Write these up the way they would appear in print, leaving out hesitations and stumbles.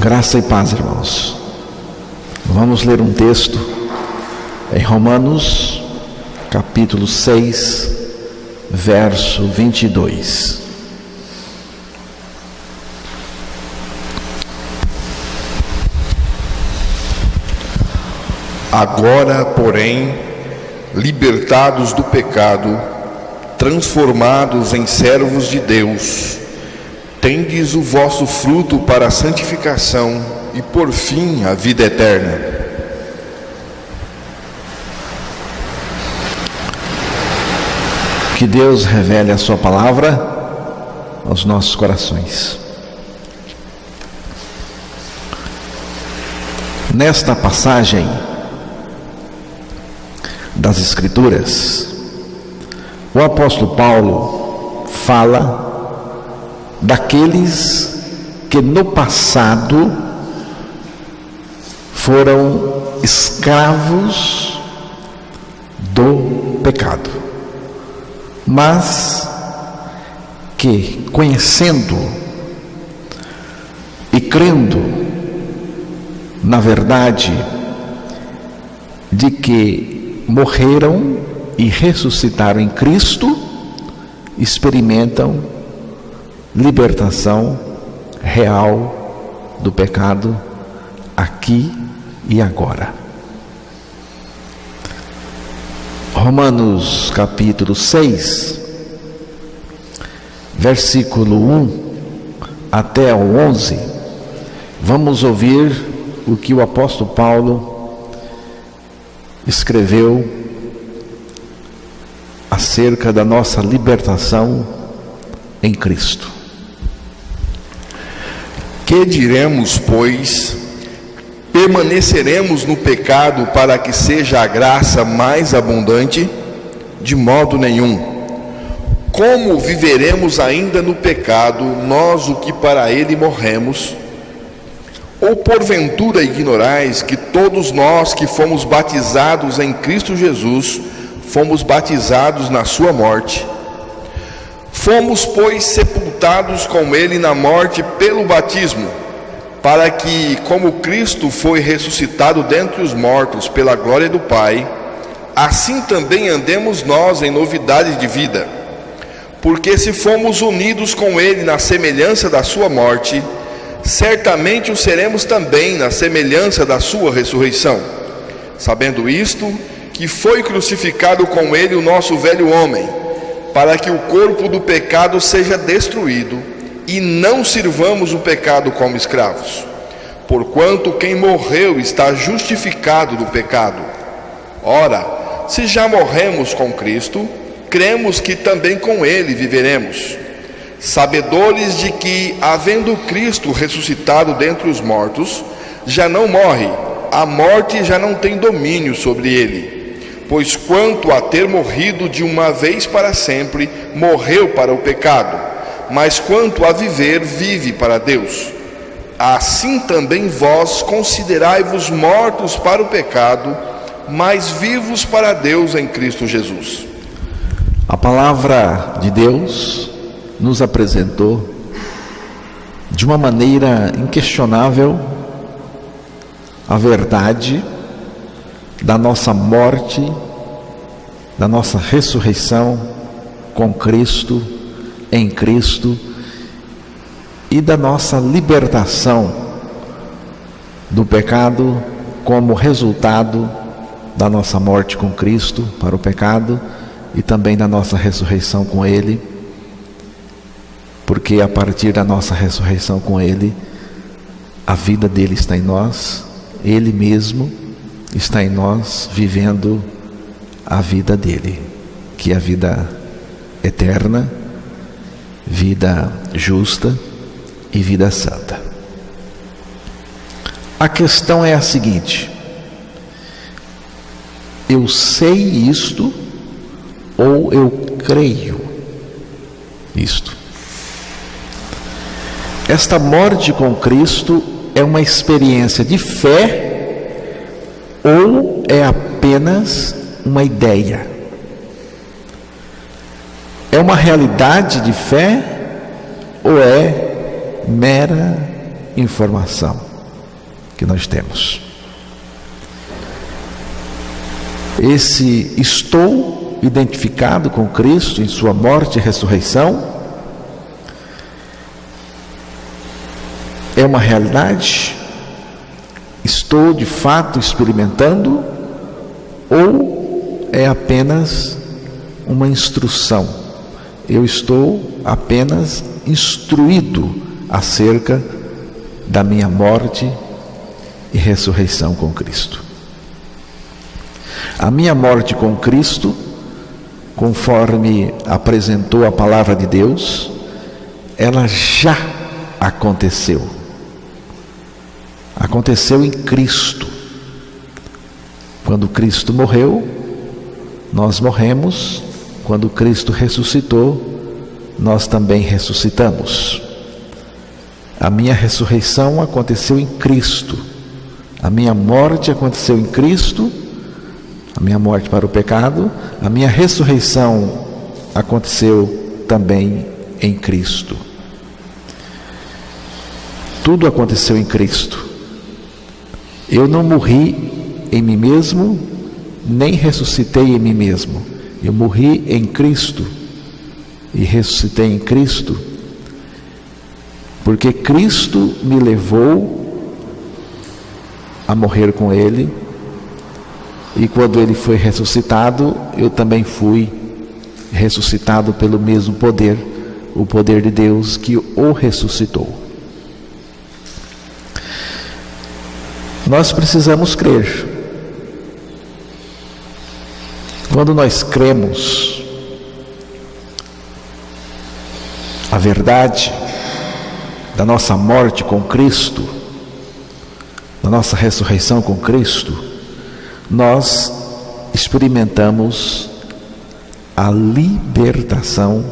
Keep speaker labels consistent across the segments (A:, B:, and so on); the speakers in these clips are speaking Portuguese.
A: Graça e paz, irmãos. Vamos ler um texto em Romanos, capítulo 6, verso 22.
B: Agora, porém, libertados do pecado, transformados em servos de Deus, tendes o vosso fruto para a santificação e, por fim, a vida eterna.
A: Que Deus revele a sua palavra aos nossos corações. Nesta passagem das Escrituras, o apóstolo Paulo fala daqueles que no passado foram escravos do pecado, mas que, conhecendo e crendo na verdade de que morreram e ressuscitaram em Cristo, experimentam libertação real do pecado aqui e agora. Romanos capítulo 6, versículo 1 até o 11, vamos ouvir o que o apóstolo Paulo escreveu acerca da nossa libertação em Cristo.
B: Que diremos, pois? Permaneceremos no pecado para que seja a graça mais abundante? De modo nenhum. Como viveremos ainda no pecado, nós o que para ele morremos? Ou porventura ignorais que todos nós que fomos batizados em Cristo Jesus, fomos batizados na sua morte? Fomos, pois, sepultados com ele na morte pelo batismo, para que, como Cristo foi ressuscitado dentre os mortos pela glória do Pai, assim também andemos nós em novidade de vida. Porque se fomos unidos com ele na semelhança da sua morte, certamente o seremos também na semelhança da sua ressurreição. Sabendo isto, que foi crucificado com ele o nosso velho homem, para que o corpo do pecado seja destruído, e não sirvamos o pecado como escravos. Porquanto quem morreu está justificado do pecado. Ora, se já morremos com Cristo, cremos que também com ele viveremos, sabedores de que, havendo Cristo ressuscitado dentre os mortos, já não morre, a morte já não tem domínio sobre ele. Pois quanto a ter morrido de uma vez para sempre, morreu para o pecado, mas quanto a viver, vive para Deus. Assim também vós considerai-vos mortos para o pecado, mas vivos para Deus em Cristo Jesus.
A: A palavra de Deus nos apresentou de uma maneira inquestionável a verdade da nossa morte, da nossa ressurreição com Cristo, em Cristo, e da nossa libertação do pecado como resultado da nossa morte com Cristo para o pecado e também da nossa ressurreição com Ele, porque a partir da nossa ressurreição com Ele, a vida dele está em nós, Ele mesmo está em nós, vivendo a vida dele, que é a vida eterna, vida justa e vida santa. A questão é a seguinte: eu sei isto ou eu creio isto? Esta morte com Cristo é uma experiência de fé ou é apenas uma ideia? É uma realidade de fé ou é mera informação? que nós temos. Esse estou identificado com Cristo em sua morte e ressurreição é uma realidade? Estou de fato experimentando? Ou é apenas uma instrução? Eu estou apenas instruído acerca da minha morte e ressurreição com Cristo. A minha morte com Cristo, conforme apresentou a palavra de Deus, ela já aconteceu. Aconteceu em Cristo. Quando Cristo morreu, nós morremos. Quando Cristo ressuscitou, nós também ressuscitamos. A minha ressurreição aconteceu em Cristo. A minha morte aconteceu em Cristo. A minha morte para o pecado. A minha ressurreição aconteceu também em Cristo. Tudo aconteceu em Cristo. Eu não morri em mim mesmo, nem ressuscitei em mim mesmo. Eu morri em Cristo e ressuscitei em Cristo, porque Cristo me levou a morrer com Ele, e quando Ele foi ressuscitado, eu também fui ressuscitado pelo mesmo poder, o poder de Deus que o ressuscitou. Nós precisamos crer. Quando nós cremos a verdade da nossa morte com Cristo, da nossa ressurreição com Cristo, nós experimentamos a libertação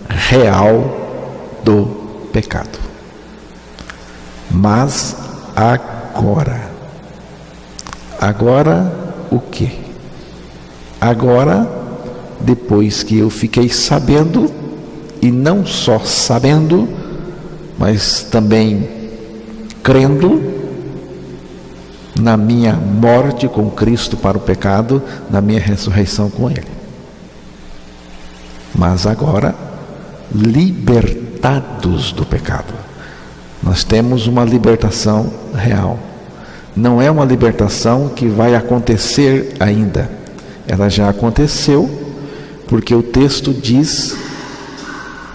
A: real do pecado. Mas agora o quê? Agora, depois que eu fiquei sabendo, e não só sabendo, mas também crendo na minha morte com Cristo para o pecado, na minha ressurreição com Ele. Mas agora, libertados do pecado. Nós temos uma libertação real. Não é uma libertação que vai acontecer ainda. Ela já aconteceu, porque o texto diz: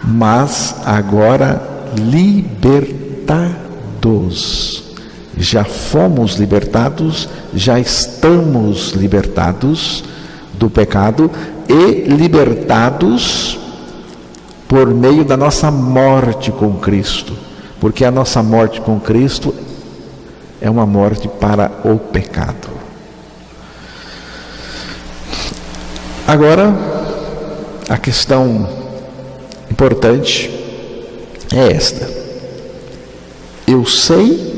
A: mas agora libertados. Já fomos libertados, já estamos libertados do pecado e libertados por meio da nossa morte com Cristo. Porque a nossa morte com Cristo é uma morte para o pecado. Agora, a questão importante é esta: eu sei,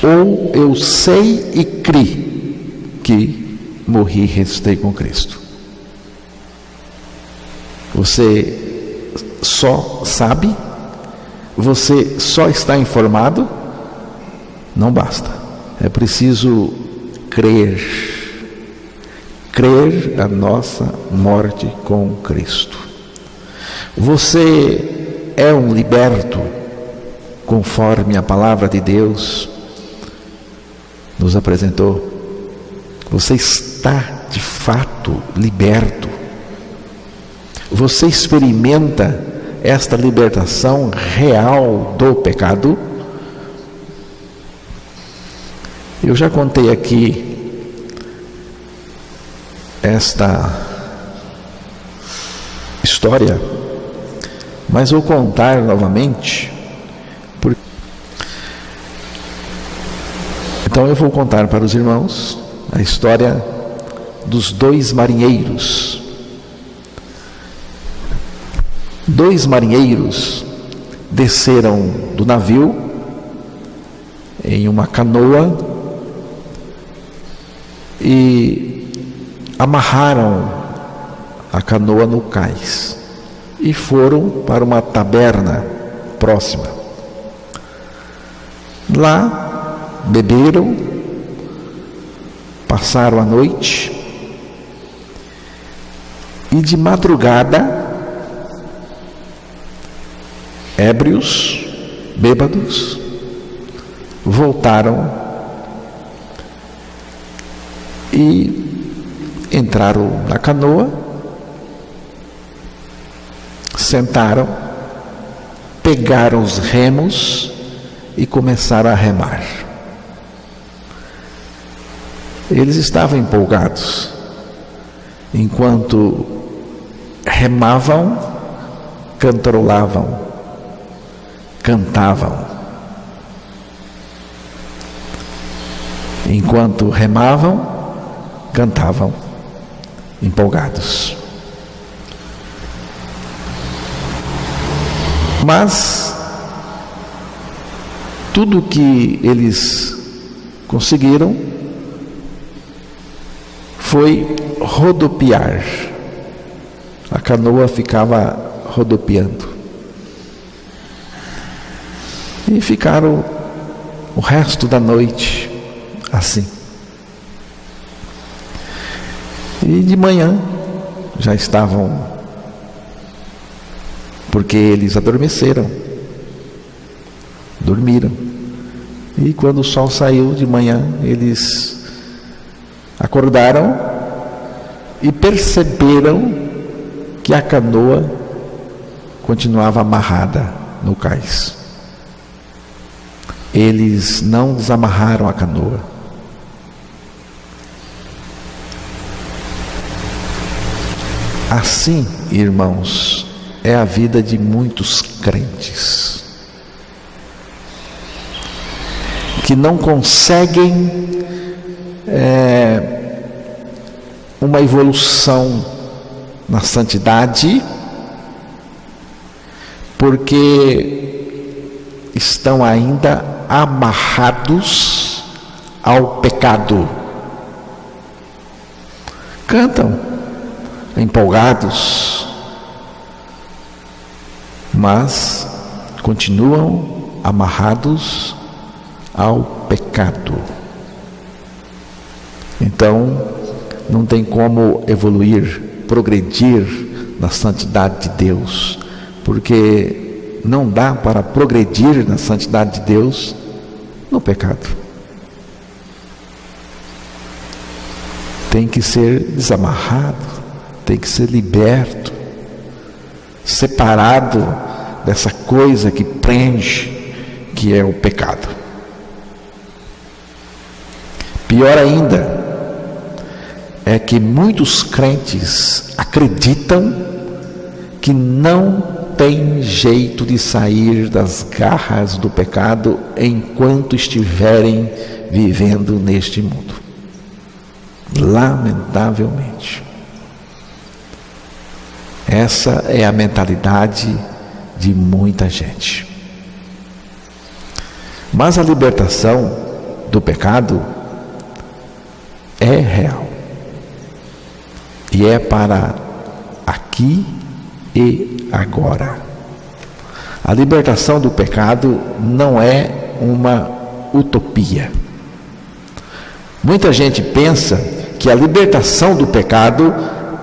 A: ou eu sei e criei que morri e ressuscitei com Cristo? Você só sabe? Você só está informado? Não basta. É preciso crer. Crer na nossa morte com Cristo. Você é um liberto, conforme a palavra de Deus nos apresentou. Você está de fato liberto. Você experimenta esta libertação real do pecado? Eu já contei aqui esta história, mas vou contar novamente. Então eu vou contar para os irmãos a história dos dois marinheiros. Dois marinheiros desceram do navio em uma canoa e amarraram a canoa no cais e foram para uma taberna próxima. Lá beberam, passaram a noite, e de madrugada, ébrios, bêbados, voltaram e entraram na canoa, sentaram, pegaram os remos e começaram a remar. Eles estavam empolgados. Enquanto remavam, cantarolavam, cantavam. Enquanto remavam, cantavam, empolgados. Mas tudo que eles conseguiram foi rodopiar. A canoa ficava rodopiando. E ficaram o resto da noite assim. E de manhã já estavam, porque eles adormeceram, dormiram. E quando o sol saiu de manhã, eles acordaram e perceberam que a canoa continuava amarrada no cais. Eles não desamarraram a canoa. Assim, irmãos, é a vida de muitos crentes que não conseguem uma evolução na santidade, porque estão ainda amarrados ao pecado. Cantam empolgados, mas continuam amarrados ao pecado. Então, não tem como evoluir, progredir na santidade de Deus, porque não dá para progredir na santidade de Deus no pecado. Tem que ser desamarrado, tem que ser liberto, separado dessa coisa que prende, que é o pecado. Pior ainda, é que muitos crentes acreditam que não tem jeito de sair das garras do pecado enquanto estiverem vivendo neste mundo. Lamentavelmente. Essa é a mentalidade de muita gente. Mas a libertação do pecado é real. E é para aqui e agora. A libertação do pecado não é uma utopia. Muita gente pensa que a libertação do pecado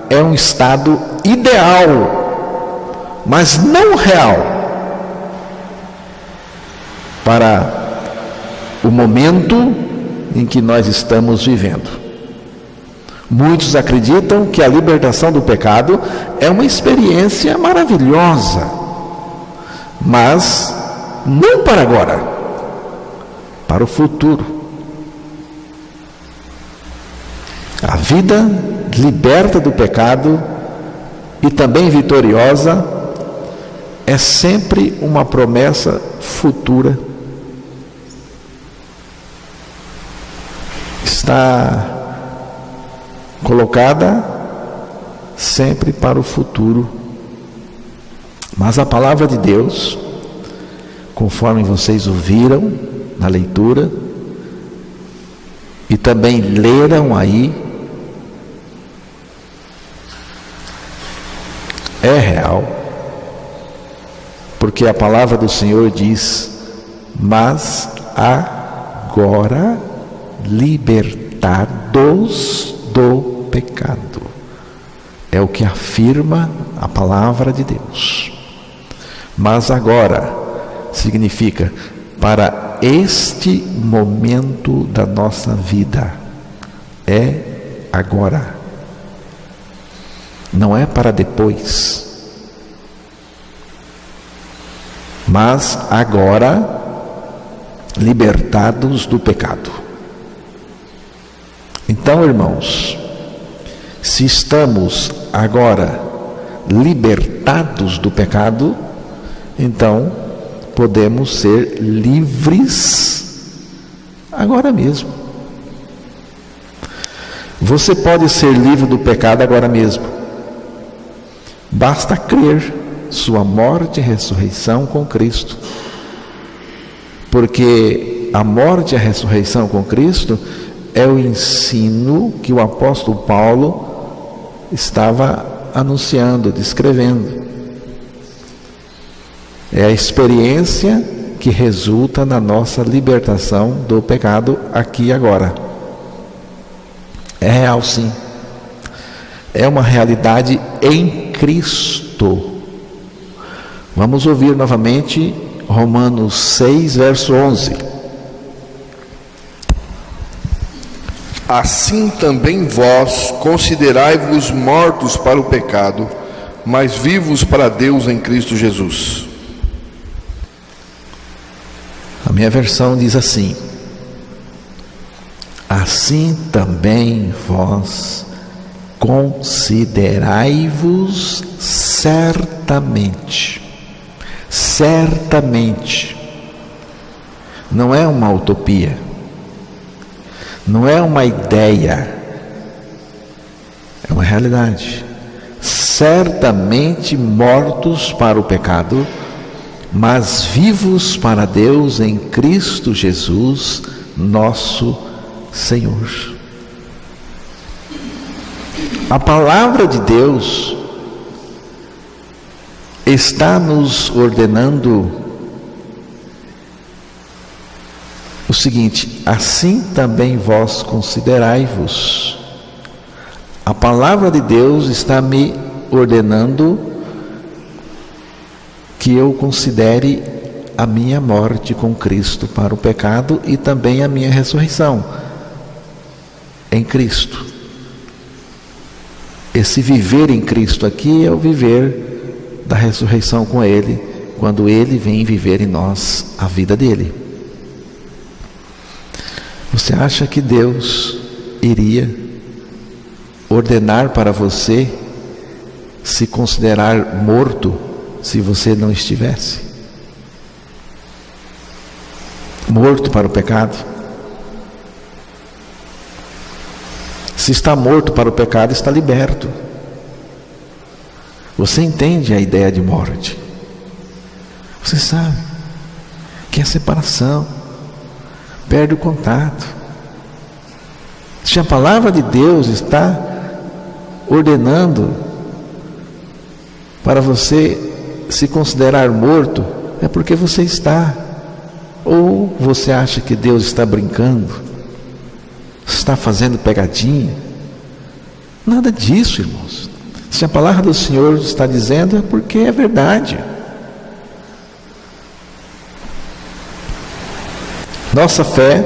A: é um estado ideal, mas não real, para o momento em que nós estamos vivendo. Muitos acreditam que a libertação do pecado é uma experiência maravilhosa, mas não para agora, para o futuro. A vida liberta do pecado e também vitoriosa é sempre uma promessa futura. Está colocada sempre para o futuro. Mas a palavra de Deus, conforme vocês ouviram na leitura e também leram aí, é real, porque a palavra do Senhor diz: mas agora libertados do pecado. É o que afirma a palavra de Deus. Mas agora significa para este momento da nossa vida. É agora. Não é para depois. Mas agora libertados do pecado. Então, irmãos, se estamos agora libertados do pecado, então podemos ser livres agora mesmo. Você pode ser livre do pecado agora mesmo. Basta crer sua morte e ressurreição com Cristo. Porque a morte e a ressurreição com Cristo é o ensino que o apóstolo Paulo estava anunciando, descrevendo. É a experiência que resulta na nossa libertação do pecado aqui e agora. É real, sim. É uma realidade em Cristo. Vamos ouvir novamente Romanos 6, verso 11.
B: Assim também vós considerai-vos mortos para o pecado, mas vivos para Deus em Cristo Jesus.
A: A minha versão diz assim: assim também vós considerai-vos certamente. Certamente. Não é uma utopia. Não é uma ideia. É uma realidade. Certamente mortos para o pecado, mas vivos para Deus em Cristo Jesus, nosso Senhor. A palavra de Deus está nos ordenando o seguinte: assim também vós considerai-vos. A palavra de Deus está me ordenando que eu considere a minha morte com Cristo para o pecado e também a minha ressurreição em Cristo. Esse viver em Cristo aqui é o viver da ressurreição com Ele, quando Ele vem viver em nós a vida dele. Você acha que Deus iria ordenar para você se considerar morto se você não estivesse? Morto para o pecado? Se está morto para o pecado, está liberto. Você entende a ideia de morte? Você sabe que é separação, perde o contato. Se a palavra de Deus está ordenando para você se considerar morto, é porque você está. Ou você acha que Deus está brincando, está fazendo pegadinha? Nada disso, irmãos. Se a palavra do Senhor está dizendo, é porque é verdade. Nossa fé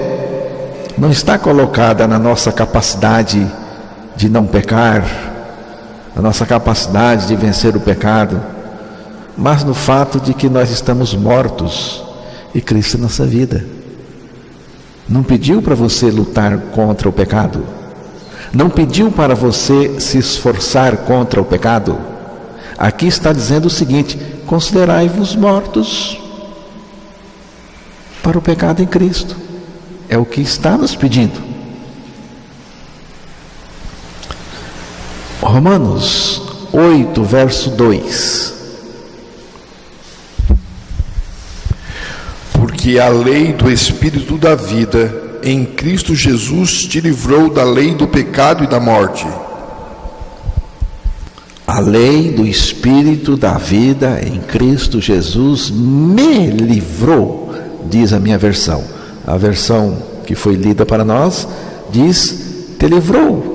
A: não está colocada na nossa capacidade de não pecar, na nossa capacidade de vencer o pecado, mas no fato de que nós estamos mortos e Cristo é nossa vida. Não pediu para você lutar contra o pecado. Não pediu para você se esforçar contra o pecado. Aqui está dizendo o seguinte: considerai-vos mortos para o pecado em Cristo. É o que está nos pedindo. Romanos 8, verso 2.
B: Porque a lei do Espírito da vida em Cristo Jesus te livrou da lei do pecado e da morte.
A: A lei do Espírito da vida em Cristo Jesus me livrou, diz a minha versão, A versão que foi lida para nós diz: te livrou.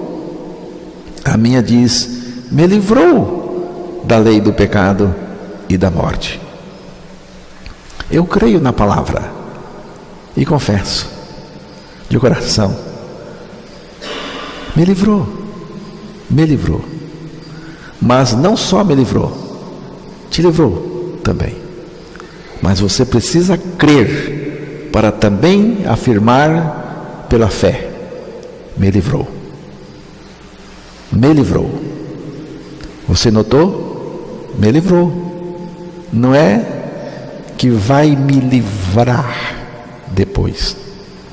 A: A minha diz: me livrou da lei do pecado e da morte. Eu creio na palavra e confesso de coração: me livrou, me livrou. Mas não só me livrou, te livrou também. Mas você precisa crer para também afirmar pela fé: me livrou, me livrou. Você notou? Me livrou. Não é que vai me livrar depois.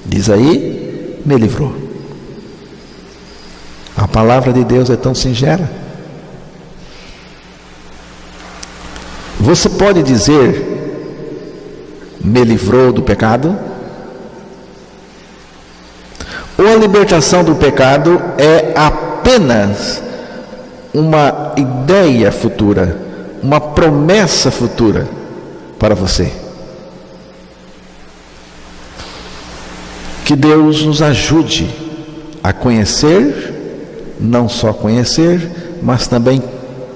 A: Diz aí: me livrou. A palavra de Deus é tão singela. Você pode dizer: me livrou do pecado? Ou a libertação do pecado é apenas uma ideia futura, uma promessa futura para você? Que Deus nos ajude a conhecer, não só conhecer, mas também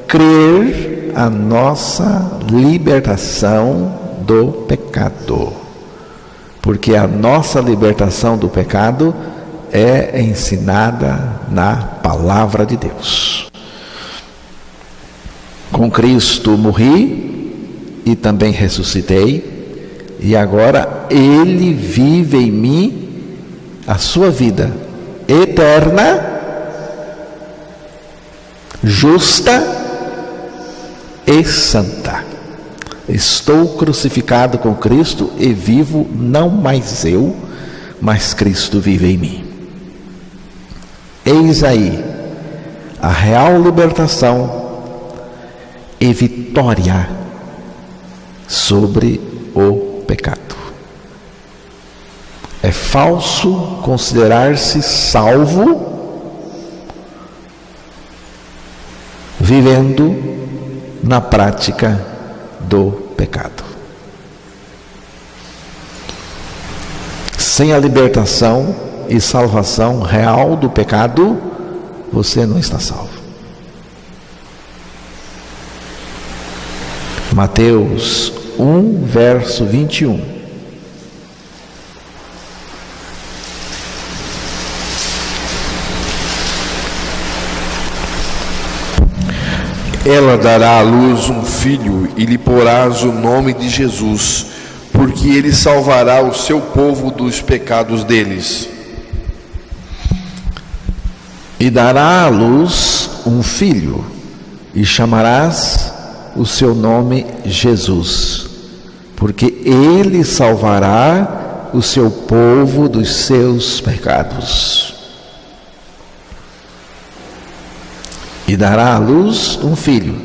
A: crer a nossa libertação do pecado. Porque a nossa libertação do pecado é ensinada na palavra de Deus. Com Cristo morri e também ressuscitei, e agora Ele vive em mim a sua vida eterna, justa e santa. Estou crucificado com Cristo e vivo não mais eu, mas Cristo vive em mim. Eis aí a real libertação e vitória sobre o pecado. É falso considerar-se salvo vivendo na prática do pecado. Sem a libertação e salvação real do pecado, você não está salvo. Mateus 1, verso 21.
B: Ela dará à luz um filho e lhe porás o nome de Jesus, porque ele salvará o seu povo dos pecados deles.
A: E dará à luz um filho, e chamarás o seu nome Jesus, porque ele salvará o seu povo dos seus pecados. E dará à luz um filho,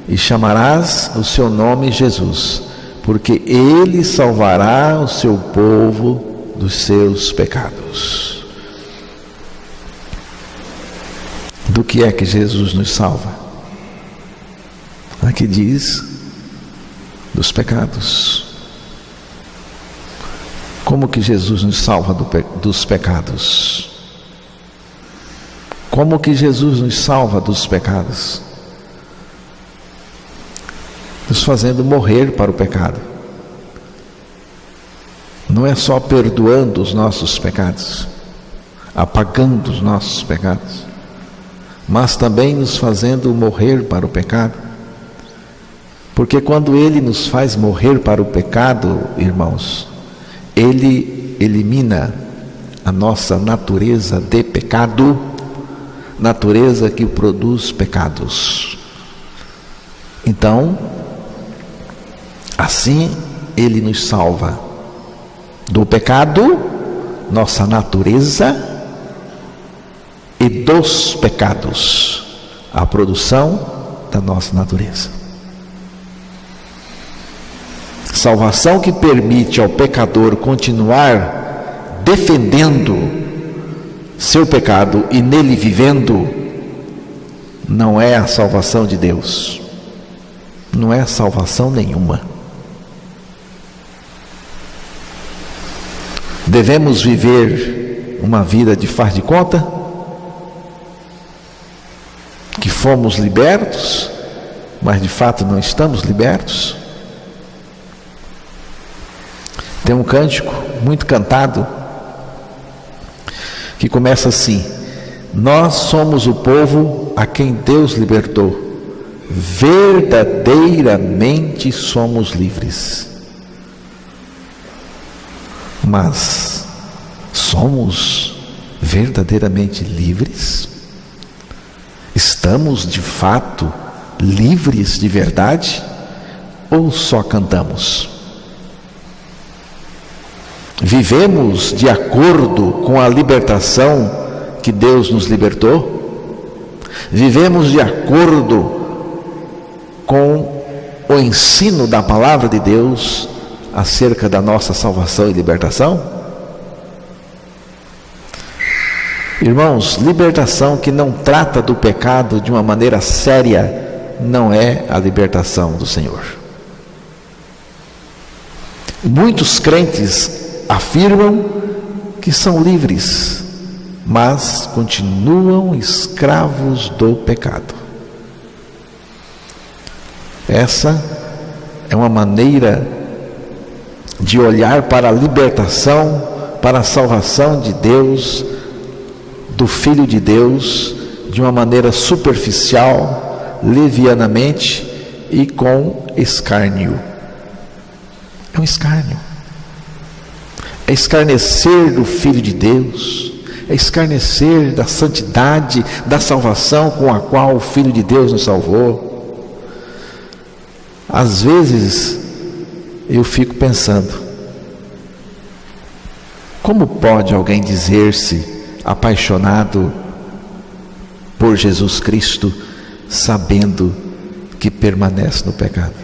A: e chamarás o seu nome Jesus, porque ele salvará o seu povo dos seus pecados. Do que é que Jesus nos salva? Aqui diz: dos pecados. Como que Jesus nos salva dos pecados? Como que Jesus nos salva dos pecados? Nos fazendo morrer para o pecado. Não é só perdoando os nossos pecados, apagando os nossos pecados, mas também nos fazendo morrer para o pecado. Porque quando Ele nos faz morrer para o pecado, irmãos, Ele elimina a nossa natureza de pecado, natureza que produz pecados. Então, assim Ele nos salva do pecado, nossa natureza, e dos pecados, a produção da nossa natureza. Salvação que permite ao pecador continuar defendendo seu pecado e nele vivendo, não é a salvação de Deus. Não é salvação nenhuma. Devemos viver uma vida de faz de conta? Que fomos libertos, mas de fato não estamos libertos? Tem um cântico muito cantado que começa assim: nós somos o povo a quem Deus libertou, verdadeiramente somos livres. Mas somos verdadeiramente livres? Estamos de fato livres de verdade? Ou só cantamos? Vivemos de acordo com a libertação que Deus nos libertou? Vivemos de acordo com o ensino da palavra de Deus acerca da nossa salvação e libertação? Irmãos, libertação que não trata do pecado de uma maneira séria não é a libertação do Senhor. Muitos crentes afirmam que são livres, mas continuam escravos do pecado. Essa é uma maneira de olhar para a libertação, para a salvação de Deus, do Filho de Deus, de uma maneira superficial, levianamente e com escárnio. É um escárnio. É escarnecer do Filho de Deus, é escarnecer da santidade, da salvação com a qual o Filho de Deus nos salvou. Às vezes eu fico pensando, como pode alguém dizer-se apaixonado por Jesus Cristo, sabendo que permanece no pecado?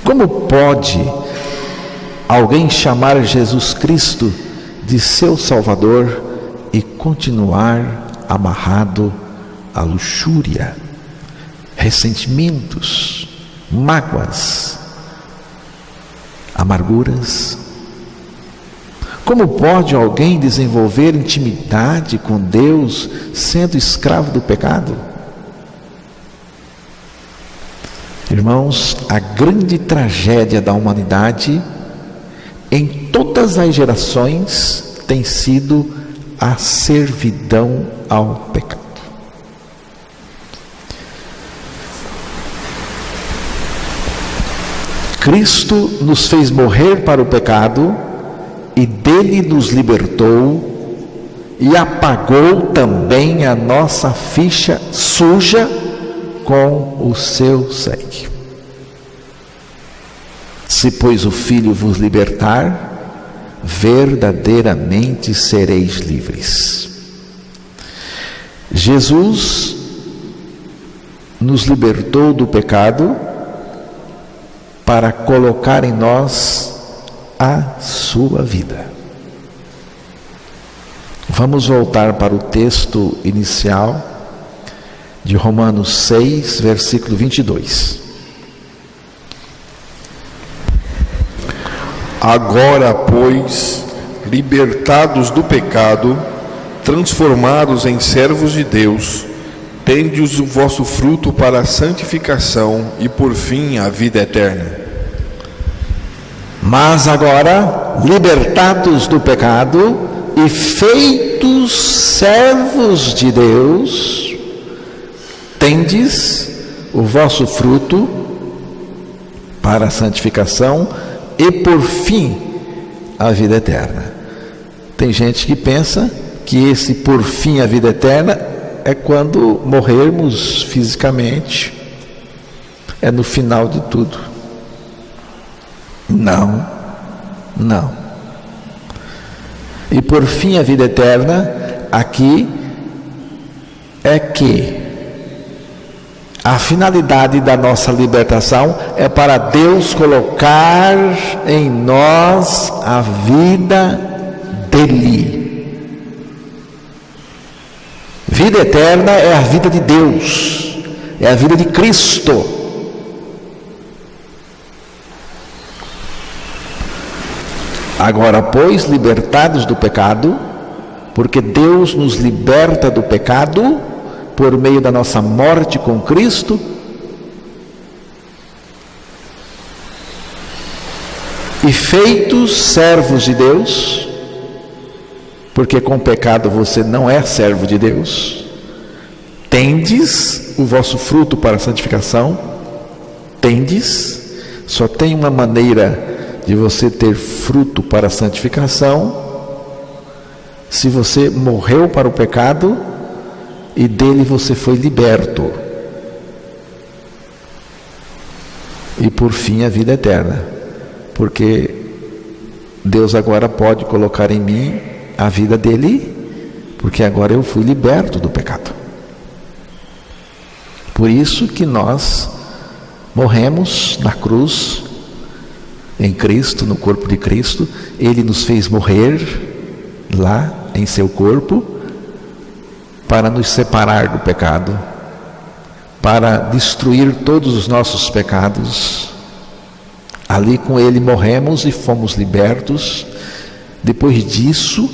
A: Como pode alguém chamar Jesus Cristo de seu Salvador e continuar amarrado à luxúria, ressentimentos, mágoas, amarguras? Como pode alguém desenvolver intimidade com Deus sendo escravo do pecado? Irmãos, a grande tragédia da humanidade em todas as gerações tem sido a servidão ao pecado. Cristo nos fez morrer para o pecado e dele nos libertou e apagou também a nossa ficha suja com o seu sangue. Se, pois, o Filho vos libertar, verdadeiramente sereis livres. Jesus nos libertou do pecado para colocar em nós a sua vida. Vamos voltar para o texto inicial de Romanos 6, versículo 22.
B: Agora, pois, libertados do pecado, transformados em servos de Deus, tendes o vosso fruto para a santificação e por fim a vida eterna.
A: Mas agora, libertados do pecado e feitos servos de Deus, tendes o vosso fruto para a santificação e por fim a vida eterna. Tem gente que pensa que esse por fim a vida eterna é quando morrermos fisicamente, é no final de tudo. Não. E por fim a vida eterna aqui é que a finalidade da nossa libertação é para Deus colocar em nós a vida dele. Vida eterna é a vida de Deus, é a vida de Cristo. Agora, pois, libertados do pecado, porque Deus nos liberta do pecado por meio da nossa morte com Cristo, e feitos servos de Deus, porque com pecado você não é servo de Deus, tendes o vosso fruto para a santificação, só tem uma maneira de você ter fruto para a santificação, se você morreu para o pecado e dele você foi liberto, e por fim a vida eterna, porque Deus agora pode colocar em mim a vida dele, porque agora eu fui liberto do pecado. Por isso que nós morremos na cruz, em Cristo, no corpo de Cristo. Ele nos fez morrer lá em seu corpo, para nos separar do pecado, para destruir todos os nossos pecados. Ali com ele morremos e fomos libertos. Depois disso,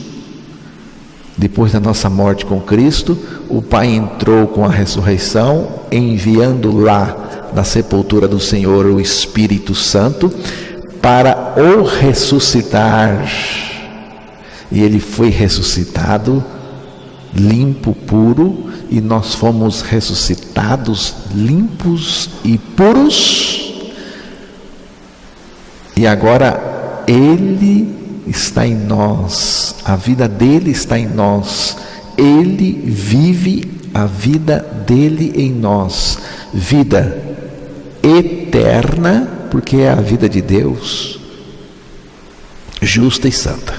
A: depois da nossa morte com Cristo, o Pai entrou com a ressurreição, enviando lá da sepultura do Senhor o Espírito Santo para o ressuscitar. E ele foi ressuscitado limpo, puro, e nós fomos ressuscitados limpos e puros. E agora ele está em nós, a vida dele está em nós, ele vive a vida dele em nós, vida eterna, porque é a vida de Deus, justa e santa.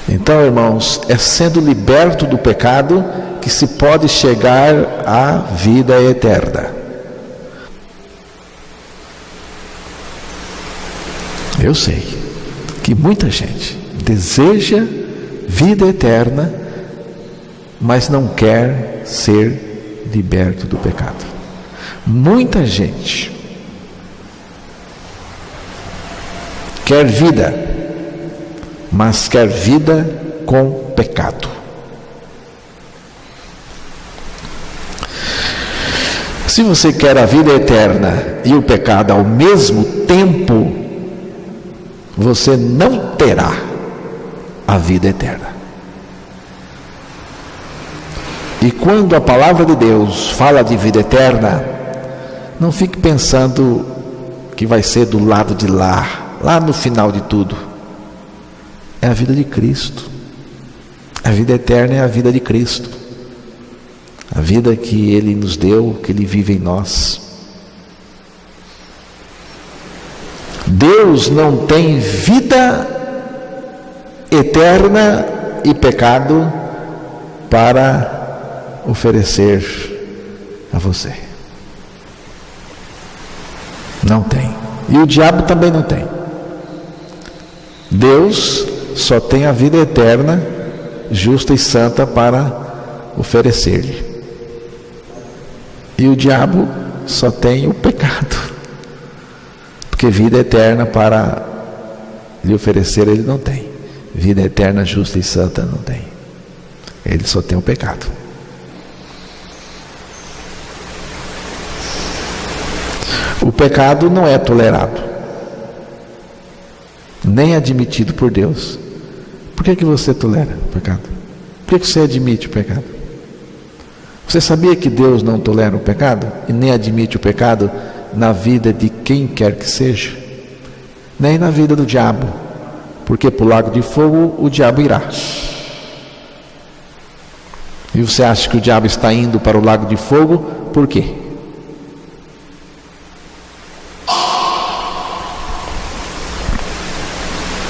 A: Então, irmãos, é sendo liberto do pecado que se pode chegar à vida eterna. Eu sei que muita gente deseja vida eterna, mas não quer ser liberto do pecado. Muita gente quer vida, mas quer vida com pecado. Se você quer a vida eterna e o pecado ao mesmo tempo, você não terá a vida eterna. E quando a palavra de Deus fala de vida eterna, não fique pensando que vai ser do lado de lá no final de tudo. É a vida de Cristo. A vida eterna é a vida de Cristo, a vida que Ele nos deu, que Ele vive em nós. Deus não tem vida eterna e pecado para oferecer a você. Não tem. E o diabo também não tem. Deus só tem a vida eterna, justa e santa para oferecer-lhe. E o diabo só tem o pecado, porque vida eterna para lhe oferecer ele não tem. Vida eterna, justa e santa não tem. Ele só tem o pecado. O pecado não é tolerado, nem admitido por Deus. Por que você tolera o pecado? Por que você admite o pecado? Você sabia que Deus não tolera o pecado e nem admite o pecado na vida de quem quer que seja? Nem na vida do diabo, porque para o lago de fogo o diabo irá. E você acha que o diabo está indo para o lago de fogo por quê?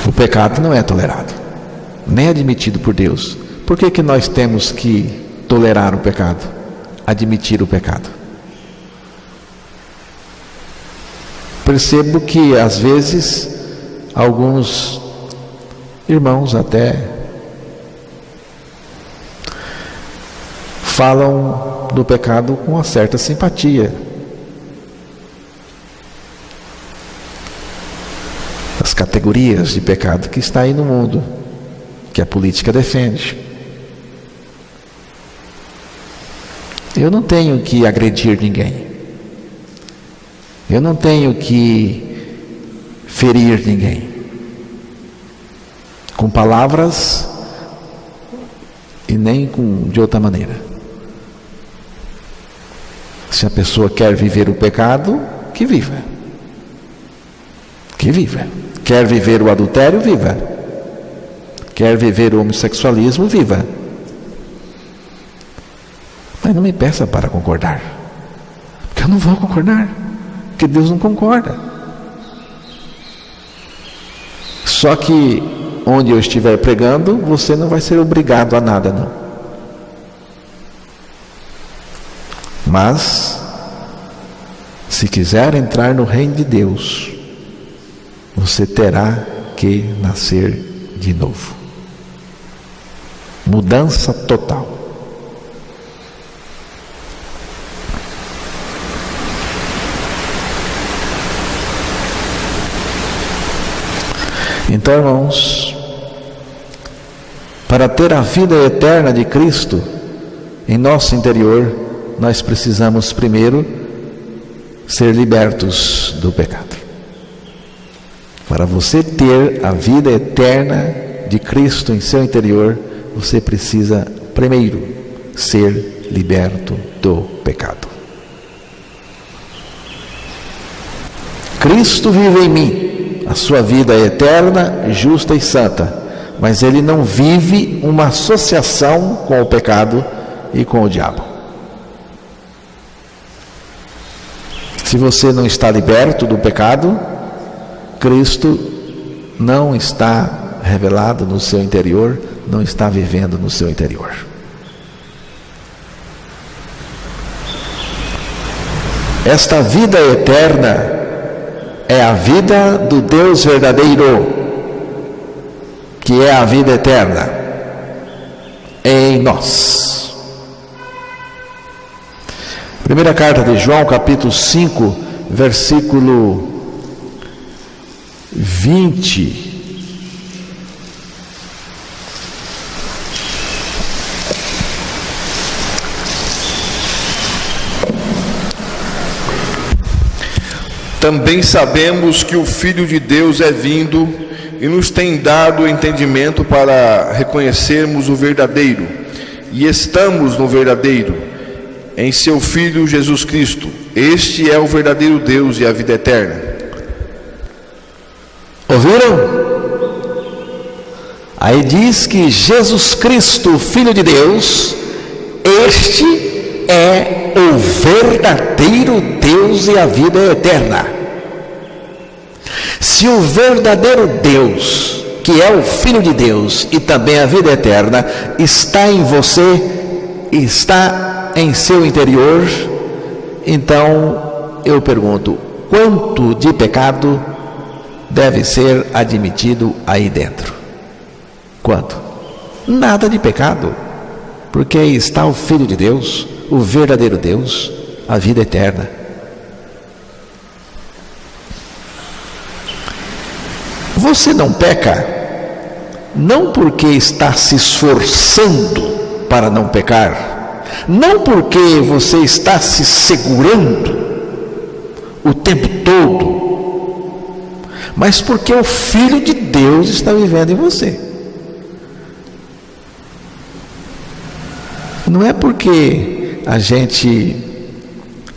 A: O pecado não é tolerado, nem admitido por Deus. Por que nós temos que tolerar o pecado, admitir o pecado? Percebo que às vezes alguns irmãos até falam do pecado com uma certa simpatia. as categorias de pecado que está aí no mundo, que a política defende. Eu não tenho que agredir ninguém. Eu não tenho que ferir ninguém com palavras e nem de outra maneira. Se a pessoa quer viver o pecado, que viva. Que viva. Quer viver o adultério, viva. Quer viver o homossexualismo, viva. Mas não me peça para concordar, porque eu não vou concordar, porque Deus não concorda. Só que onde eu estiver pregando, você não vai ser obrigado a nada, não. Mas se quiser entrar no reino de Deus, você terá que nascer de novo. Mudança total. Então, irmãos, para ter a vida eterna de Cristo em nosso interior, nós precisamos primeiro ser libertos do pecado. Para você ter a vida eterna de Cristo em seu interior, você precisa primeiro ser liberto do pecado. Cristo vive em mim. A sua vida é eterna, justa e santa, mas ele não vive uma associação com o pecado e com o diabo. Se você não está liberto do pecado, Cristo não está revelado no seu interior, não está vivendo no seu interior. Esta vida eterna é a vida do Deus verdadeiro, que é a vida eterna em nós. Primeira carta de João, capítulo 5, versículo 20.
B: Também sabemos que o Filho de Deus é vindo e nos tem dado o entendimento para reconhecermos o verdadeiro, e estamos no verdadeiro, em seu Filho Jesus Cristo. Este é o verdadeiro Deus e a vida eterna.
A: Ouviram? Aí diz que Jesus Cristo, Filho de Deus, este é o verdadeiro Deus e a vida eterna. Se o verdadeiro Deus, que é o Filho de Deus e também a vida eterna, está em você, está em seu interior, então eu pergunto, quanto de pecado deve ser admitido aí dentro? Quanto? Nada de pecado, porque aí está o Filho de Deus, o verdadeiro Deus, a vida eterna. Você não peca, não porque está se esforçando para não pecar, não porque você está se segurando o tempo todo, mas porque o Filho de Deus está vivendo em você. Não é porque a gente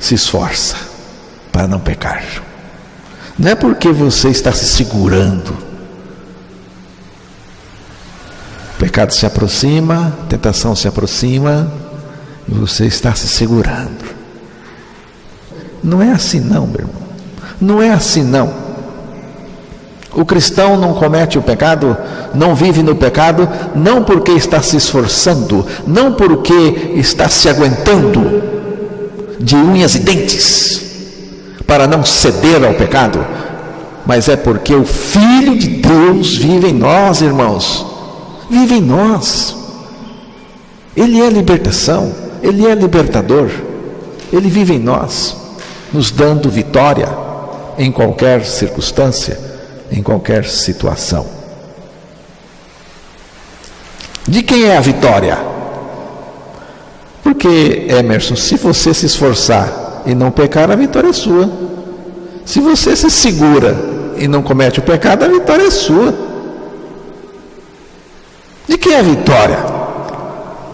A: se esforça para não pecar. Não é porque você está se segurando. O pecado se aproxima, a tentação se aproxima, e você está se segurando. Não é assim não, meu irmão. Não é assim não. O cristão não comete o pecado, não vive no pecado, não porque está se esforçando, não porque está se aguentando de unhas e dentes para não ceder ao pecado, mas é porque o Filho de Deus vive em nós, irmãos. Vive em nós. Ele é libertação, Ele é libertador. Ele vive em nós, nos dando vitória em qualquer circunstância, em qualquer situação. De quem é a vitória? Porque, Emerson, se você se esforçar e não pecar, a vitória é sua. Se você se segura e não comete o pecado, a vitória é sua. De quem é a vitória?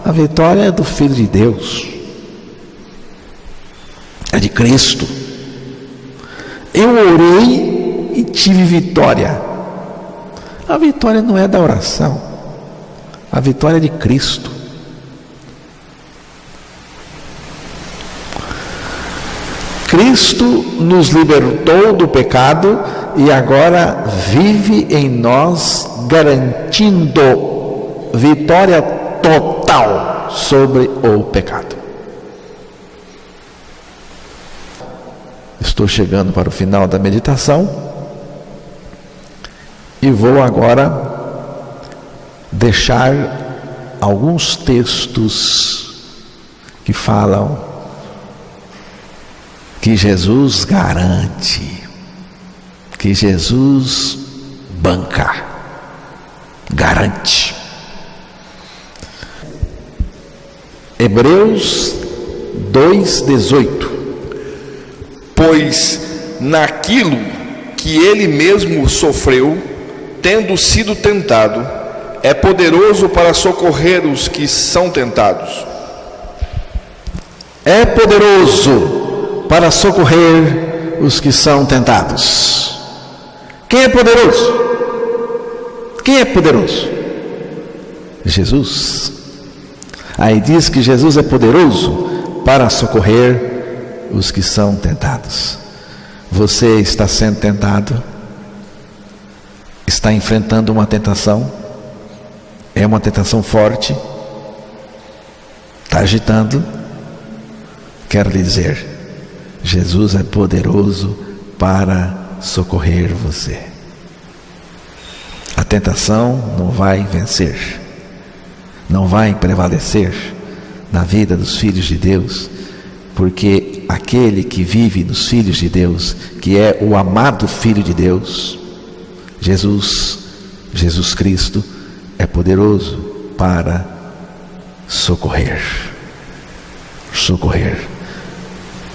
A: A vitória é do Filho de Deus. É de Cristo. Eu orei e tive vitória. A vitória não é da oração. A vitória é de Cristo. Cristo nos libertou do pecado e agora vive em nós, garantindo vitória total sobre o pecado. Estou chegando para o final da meditação e vou agora deixar alguns textos que falam que Jesus garante, que Jesus banca, garante. Hebreus 2:18.
B: Pois naquilo que ele mesmo sofreu, tendo sido tentado, é poderoso para socorrer os que são tentados.
A: É poderoso para socorrer os que são tentados. Quem é poderoso? Quem é poderoso? Jesus. Aí diz que Jesus é poderoso para socorrer os que são tentados. Você está sendo tentado? Está enfrentando uma tentação? É uma tentação forte? Está agitando? Quero lhe dizer, Jesus é poderoso para socorrer você. A tentação não vai vencer, não vai prevalecer na vida dos filhos de Deus, porque aquele que vive nos filhos de Deus, que é o amado Filho de Deus, Jesus Cristo, é poderoso para socorrer.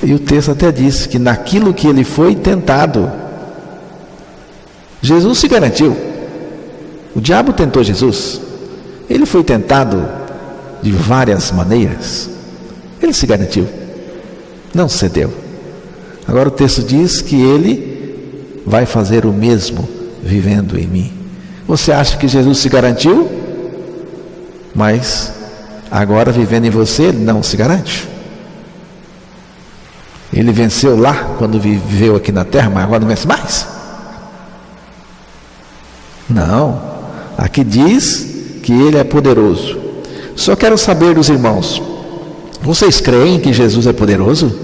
A: E o texto até diz que naquilo que ele foi tentado, Jesus se garantiu. O diabo tentou Jesus. Ele foi tentado de várias maneiras. Ele se garantiu. Não cedeu. Agora o texto diz que ele vai fazer o mesmo vivendo em mim. Você acha que Jesus se garantiu? Mas agora vivendo em você, ele não se garante. Ele venceu lá quando viveu aqui na terra, mas agora não vence mais? Não. Aqui diz que ele é poderoso. Só quero saber dos irmãos, vocês creem que Jesus é poderoso?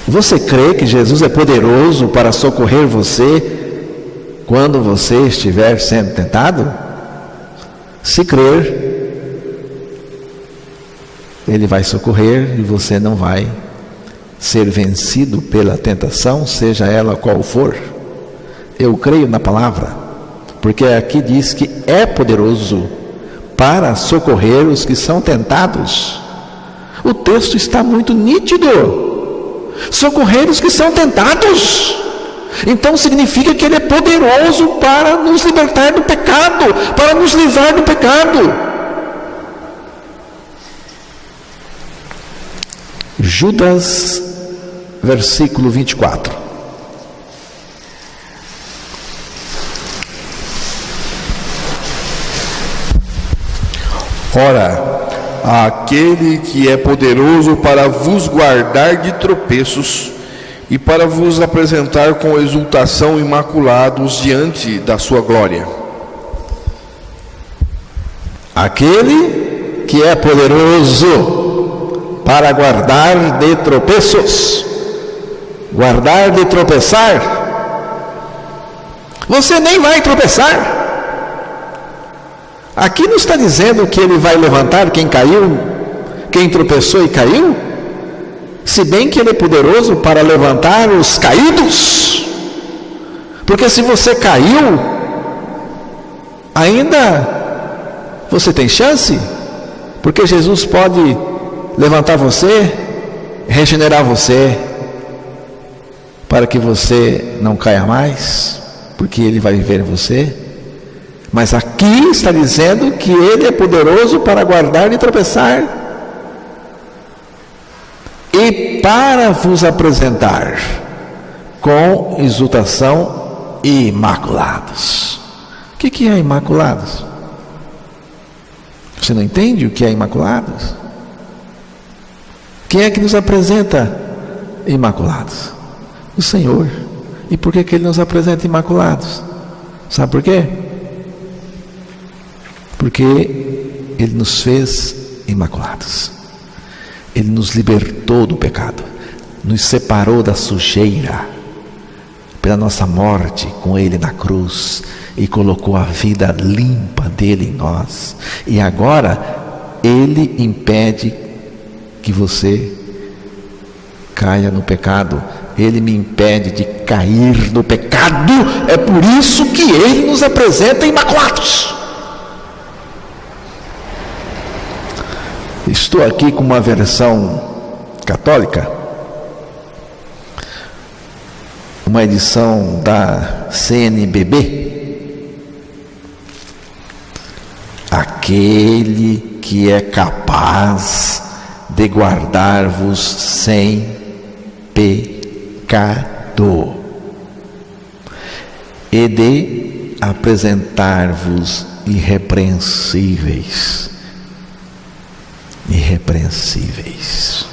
A: Você crê que Jesus é poderoso para socorrer você quando você estiver sendo tentado? Se crer, ele vai socorrer e você não vai ser vencido pela tentação, seja ela qual for. Eu creio na palavra, porque aqui diz que é poderoso para socorrer os que são tentados. O texto está muito nítido. Socorrer os que são tentados. Então significa que ele é poderoso para nos libertar do pecado, para nos livrar do pecado. Judas, versículo 24.
B: Ora, aquele que é poderoso para vos guardar de tropeços e para vos apresentar com exultação imaculados diante da sua glória.
A: Aquele que é poderoso para guardar de tropeços, guardar de tropeçar. Você nem vai tropeçar. Aqui não está dizendo que ele vai levantar quem caiu, quem tropeçou e caiu? se bem que Ele é poderoso para levantar os caídos. Porque se você caiu, ainda você tem chance, porque Jesus pode levantar você, regenerar você, para que você não caia mais, porque Ele vai viver em você. Mas aqui está dizendo que Ele é poderoso para guardar e tropeçar, e para vos apresentar com exultação imaculados. O que é imaculados? Você não entende o que é imaculados? Quem é que nos apresenta imaculados? O Senhor. E por que Ele nos apresenta imaculados? Sabe por quê? Porque Ele nos fez imaculados. Ele nos libertou do pecado, nos separou da sujeira pela nossa morte com Ele na cruz, e colocou a vida limpa dele em nós. E agora Ele impede que você caia no pecado. Ele me impede de cair no pecado. É por isso que Ele nos apresenta imaculados. Estou aqui com uma versão católica, uma edição da CNBB. Aquele que é capaz de guardar-vos sem pecado e de apresentar-vos irrepreensíveis. Irrepreensíveis.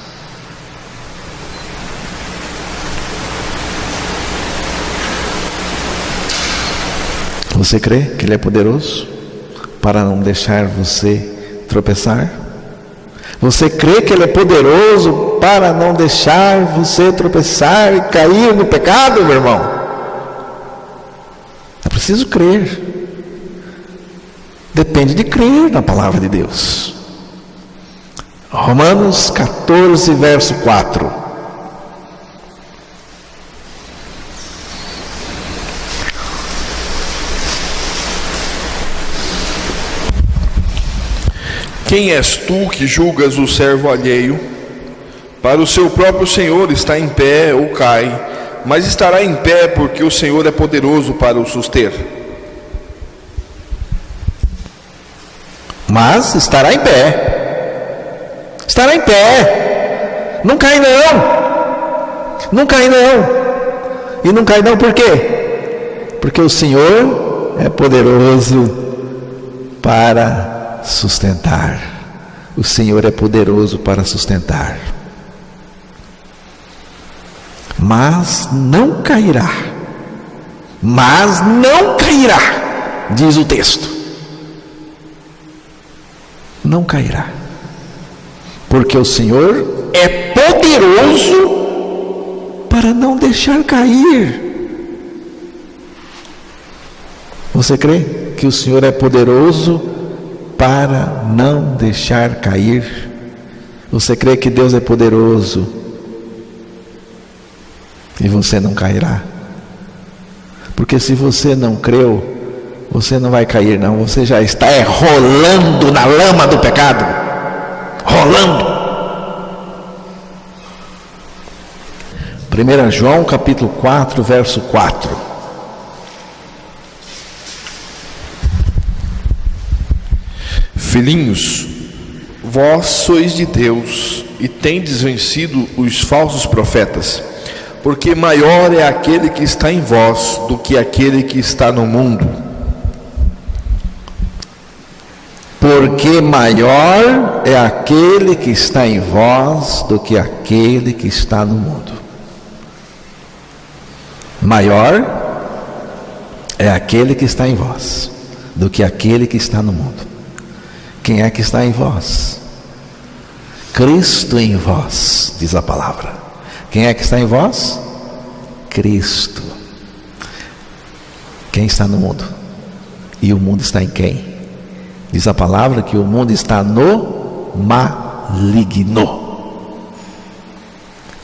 A: Você crê que Ele é poderoso para não deixar você tropeçar? Você crê que Ele é poderoso para não deixar você tropeçar e cair no pecado, meu irmão? É preciso crer. Depende de crer na palavra de Deus. Romanos 14, verso 4.
B: Quem és tu que julgas o servo alheio? Para o seu próprio Senhor está em pé ou cai, mas estará em pé porque o Senhor é poderoso para o suster.
A: Mas estará em pé. Estará em pé. Não cai não. Não cai não. E não cai não por quê? Porque o Senhor é poderoso para sustentar. O Senhor é poderoso para sustentar. Mas não cairá. Mas não cairá, diz o texto. Não cairá. Porque o Senhor é poderoso para não deixar cair. Você crê que o Senhor é poderoso para não deixar cair? Você crê que Deus é poderoso e você não cairá? Porque se você não creu, você não vai cair não. Você já está rolando na lama do pecado. Rolando. 1 João capítulo 4, verso 4.
B: Filhinhos, vós sois de Deus e tendes vencido os falsos profetas, porque maior é aquele que está em vós do que aquele que está no mundo.
A: Porque maior é aquele que está em vós do que aquele que está no mundo. Maior é aquele que está em vós do que aquele que está no mundo. Quem é que está em vós? Cristo em vós, diz a palavra. Quem é que está em vós? Cristo. Quem está no mundo? E o mundo está em quem? Diz a palavra que o mundo está no maligno.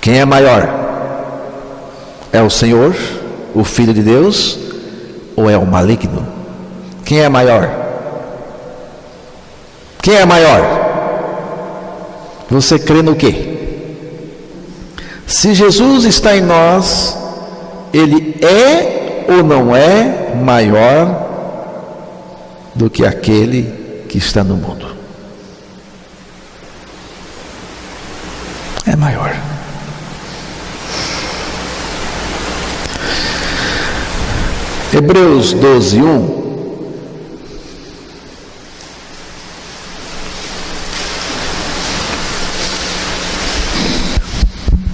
A: Quem é maior? É o Senhor, o Filho de Deus, ou é o maligno? Quem é maior? Quem é maior? Você crê no quê? Se Jesus está em nós, Ele é ou não é maior do que aquele que está no mundo? É maior. Hebreus 12:1.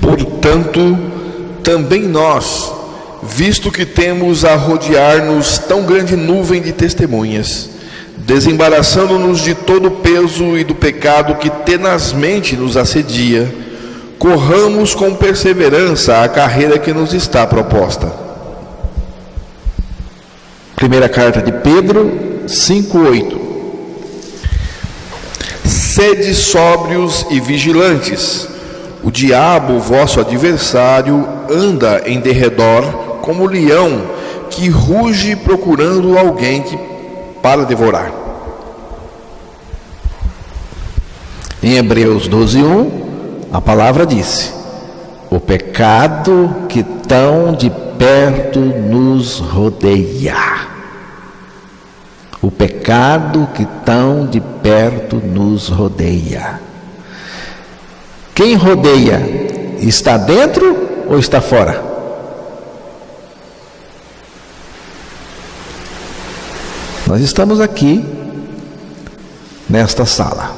B: Portanto, também nós, visto que temos a rodear-nos tão grande nuvem de testemunhas, desembaraçando-nos de todo o peso e do pecado que tenazmente nos assedia, corramos com perseverança a carreira que nos está proposta.
A: Primeira carta de Pedro 5:8.
B: Sede sóbrios e vigilantes. O diabo, vosso adversário, anda em derredor como leão que ruge procurando alguém para devorar.
A: Em Hebreus 12:1, a palavra disse: o pecado que tão de perto nos rodeia. O pecado que tão de perto nos rodeia. Quem rodeia está dentro ou está fora? Nós estamos aqui nesta sala.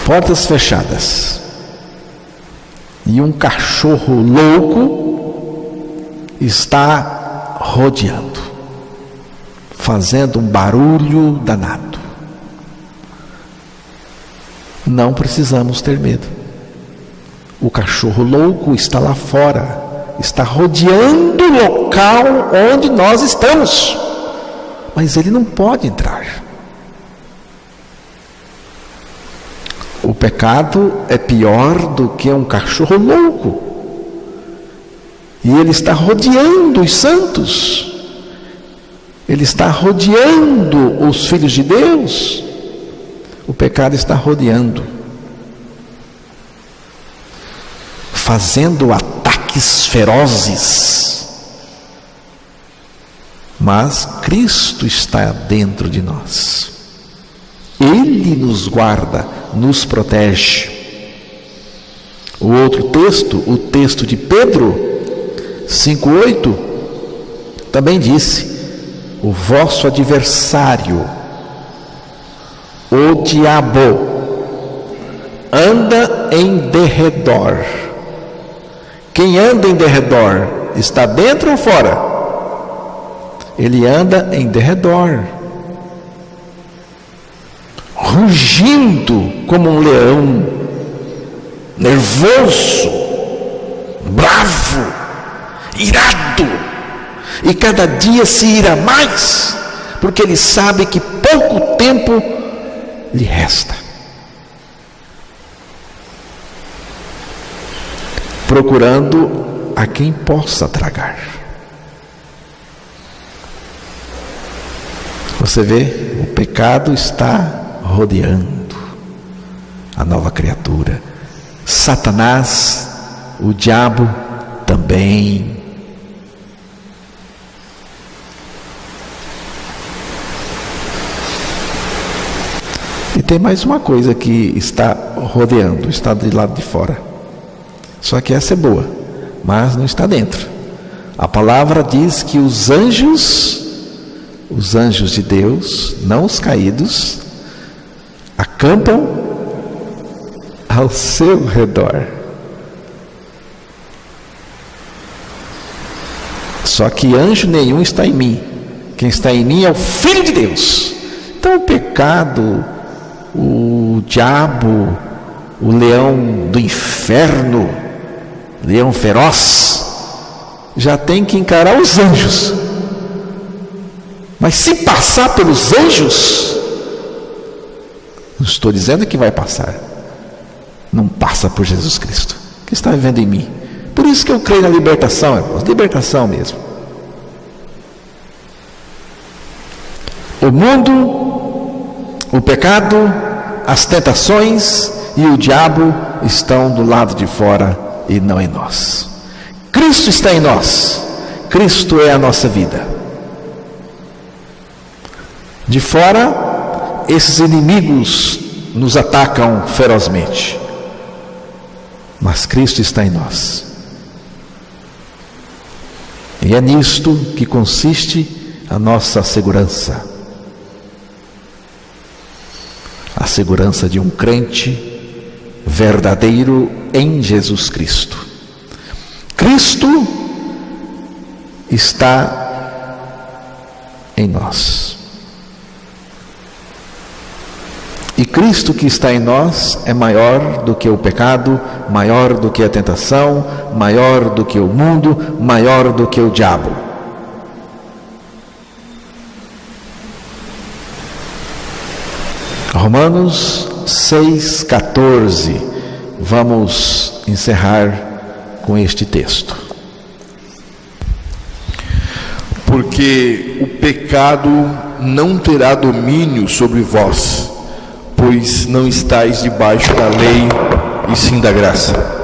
A: Portas fechadas. E um cachorro louco está rodeando, fazendo um barulho danado. Não precisamos ter medo. O cachorro louco está lá fora, está rodeando o local onde nós estamos, mas ele não pode entrar. O pecado é pior do que um cachorro louco, e ele está rodeando os santos, ele está rodeando os filhos de Deus. O pecado está rodeando, fazendo ataques ferozes, mas Cristo está dentro de nós. Ele nos guarda, nos protege. O outro texto, o texto de Pedro 5:8, também disse: o vosso adversário, o diabo, anda em derredor. Quem anda em derredor está dentro ou fora? Ele anda em derredor, rugindo como um leão, nervoso, bravo, irado, e cada dia se irá mais, porque ele sabe que pouco tempo lhe resta. Procurando a quem possa tragar. Você vê, o pecado está rodeando a nova criatura. Satanás, o diabo também. E tem mais uma coisa que está rodeando, está do lado de fora. Só que essa é boa, mas não está dentro. A palavra diz que os anjos de Deus, não os caídos, acampam ao seu redor. Só que anjo nenhum está em mim. Quem está em mim é o Filho de Deus. Então o pecado, o diabo, o leão do inferno, leão feroz, já tem que encarar os anjos. Mas se passar pelos anjos, Não estou dizendo que vai passar. Não passa por Jesus Cristo, que está vivendo em mim. Por isso que eu creio na libertação, irmãos, libertação mesmo. O mundo, o pecado, as tentações e o diabo estão do lado de fora e não em nós. Cristo está em nós. Cristo é a nossa vida. De fora, esses inimigos nos atacam ferozmente. Mas Cristo está em nós. E é nisto que consiste a nossa segurança. A segurança de um crente verdadeiro em Jesus Cristo. Cristo está em nós. E Cristo que está em nós é maior do que o pecado, maior do que a tentação, maior do que o mundo, maior do que o diabo. Romanos 6,14. Vamos encerrar com este texto.
B: Porque o pecado não terá domínio sobre vós, pois não estáis debaixo da lei, e sim da graça.